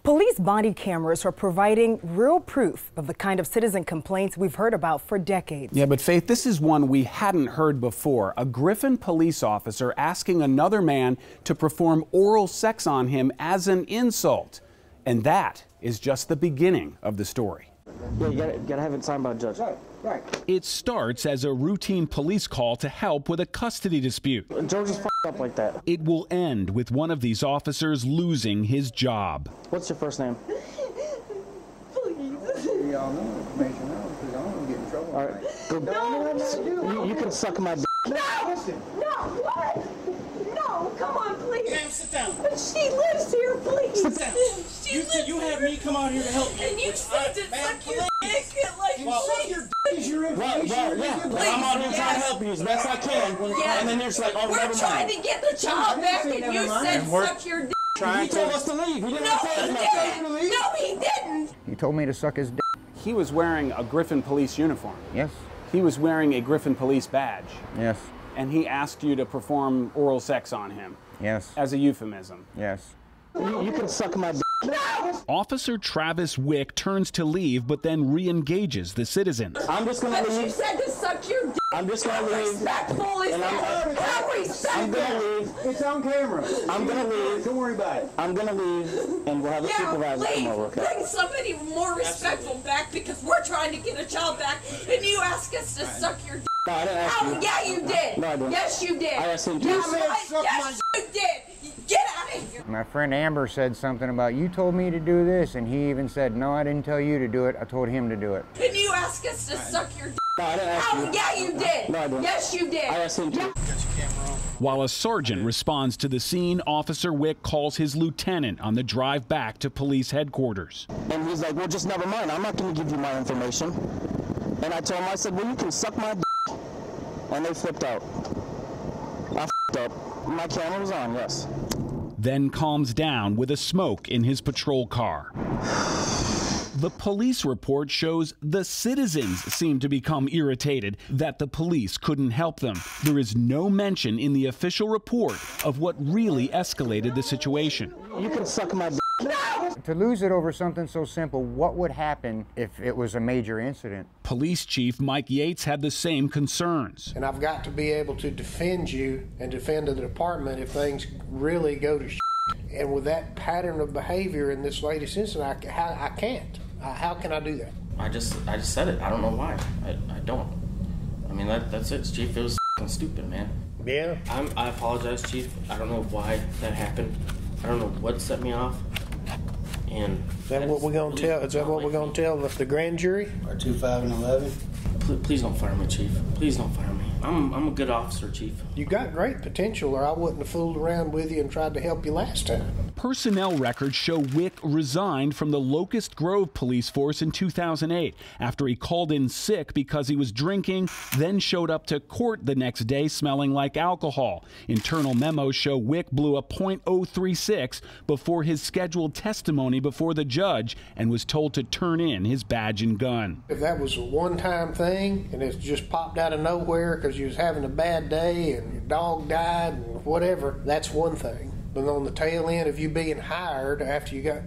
Police body cameras are providing real proof of the kind of citizen complaints we've heard about for decades. Yeah, but Faith, this is one we hadn't heard before. A Griffin police officer asking another man to perform oral sex on him as an insult. And that is just the beginning of the story. Yeah, you gotta have it signed by a judge. Right. It starts as a routine police call to help with a custody dispute. George is f***ed up like that. It will end with one of these officers losing his job. What's your first name? Please. Y'all know information now because I don't want to get in trouble. All right. No, you can suck my d***. No! No! What? No! Come on, please. Ma'am, sit down. But she lives here, please. Sit down. You have me come out here to help you. And you said to suck your dick like Your information. Yeah. I'm out here trying to help you as best I can. Yes. And then you're just like, oh, we're never trying mind. to get the child back, and you said suck your dick. You told us to leave. You didn't No, tell he us didn't. No, he didn't. He told me to suck his dick. He was wearing a Griffin police uniform. Yes. He was wearing a Griffin police badge. Yes. And he asked you to perform oral sex on him. Yes. As a euphemism. Yes. You can suck my d***. No! Officer Travis Wick turns to leave, but then re-engages the citizen. I'm just gonna But you leave. said to suck your dick. I'm just gonna leave. Respectful is And that? How I'm respectful? gonna leave. It's on camera. I'm gonna leave. Don't worry about it. I'm gonna leave, and we'll have a supervisor come over, okay? Bring somebody more respectful back because we're trying to get a child back, and you ask us to suck your dick. No, I didn't ask you. Yeah, you did. No, I didn't. Yes, you did. I asked him to. Yes, you did. Get out of here. My friend Amber said something about, you told me to do this, and he even said, no, I didn't tell you to do it. I told him to do it. And you ask us to suck your dick. No, I didn't ask you. Yeah, you did. No, I didn't. Yes, you did. I asked him to. While a sergeant responds to the scene, Officer Wick calls his lieutenant on the drive back to police headquarters. And he's like, well, just never mind. I'm not going to give you my information. And I told him, I said, well, you can suck my d***. And they flipped out. I f***ed up. My camera was on, yes. Then calms down with a smoke in his patrol car. The police report shows the citizens seem to become irritated that the police couldn't help them. There is no mention in the official report of what really escalated the situation. You can suck my d***. To lose it over something so simple, what would happen if it was a major incident? Police Chief Mike Yates had the same concerns. And I've got to be able to defend you and defend the department if things really go to shit. And with that pattern of behavior in this latest incident, I can't. How can I do that? I just said it. I don't know why. I don't. I mean, that's it, Chief. It was stupid, man. Yeah. I apologize, Chief. I don't know why that happened. I don't know what set me off. And Is that what we're gonna tell? Is that what we're gonna tell the grand jury? Or 2, 5, and 11? Please don't fire me, Chief. Please don't fire me. I'm a good officer, Chief. You got great potential, or I wouldn't have fooled around with you and tried to help you last time. Personnel records show Wick resigned from the Locust Grove police force in 2008 after he called in sick because he was drinking, then showed up to court the next day smelling like alcohol. Internal memos show Wick blew a .036 before his scheduled testimony before the judge and was told to turn in his badge and gun. If that was a one-time thing and it's just popped out of nowhere because you was having a bad day and your dog died and whatever, that's one thing. But on the tail end of you being hired after you got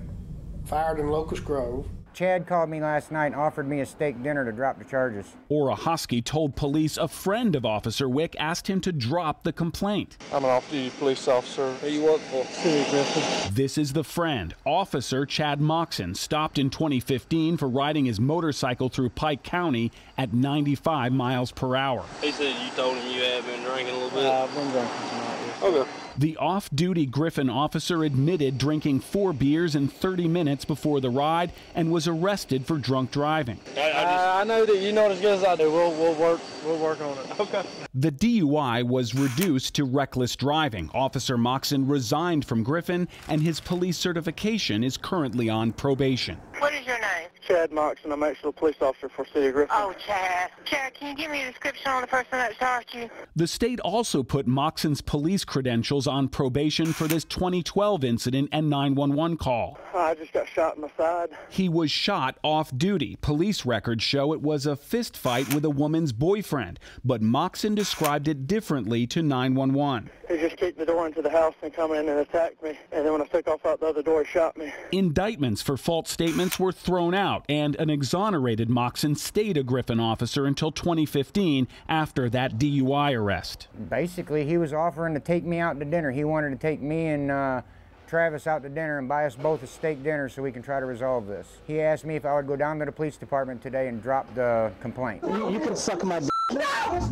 fired in Locust Grove. Chad called me last night and offered me a steak dinner to drop the charges. Ora Husky told police a friend of Officer Wick asked him to drop the complaint. I'm an off-duty police officer. Who you work for? City Griffin. This is the friend. Officer Chad Moxon stopped in 2015 for riding his motorcycle through Pike County at 95 miles per hour. He said you told him you had been drinking a little bit. I've been drinking tonight. Yes. Okay. The off-duty Griffin officer admitted drinking 4 beers in 30 minutes before the ride and was arrested for drunk driving. I know that you know it as good as I do. We'll work on it. Okay. The DUI was reduced to reckless driving. Officer Moxon resigned from Griffin, and his police certification is currently on probation. What is your name? Chad Moxon. I'm actually a police officer for City of Griffin. Oh, Chad. Chad, can you give me a description on the person that charged you? The state also put Moxon's police credentials on probation for this 2012 incident and 911 call. I just got shot in the side. He was shot off duty. Police records show it was a fist fight with a woman's boyfriend, but Moxon described it differently to 911. He just kicked the door into the house and come in and attacked me. And then when I took off out the other door, he shot me. Indictments for false statements were thrown out, and an exonerated Moxon stayed a Griffin officer until 2015 after that DUI arrest. Basically, he was offering to take me out to dinner. He wanted to take me and Travis out to dinner and buy us both a steak dinner so we can try to resolve this. He asked me if I would go down to the police department today and drop the complaint. You can suck my d.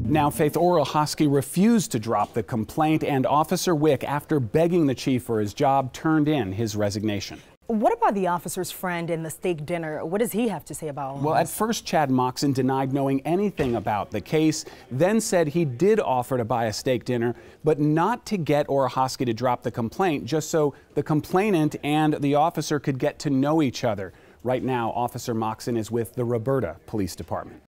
Now, Faith Orlowski refused to drop the complaint, and Officer Wick, after begging the chief for his job, turned in his resignation. What about the officer's friend in the steak dinner? What does he have to say about all Well, this? at first, Chad Moxon denied knowing anything about the case, then said he did offer to buy a steak dinner, but not to get Orlowski to drop the complaint, just so the complainant and the officer could get to know each other. Right now, Officer Moxon is with the Roberta Police Department.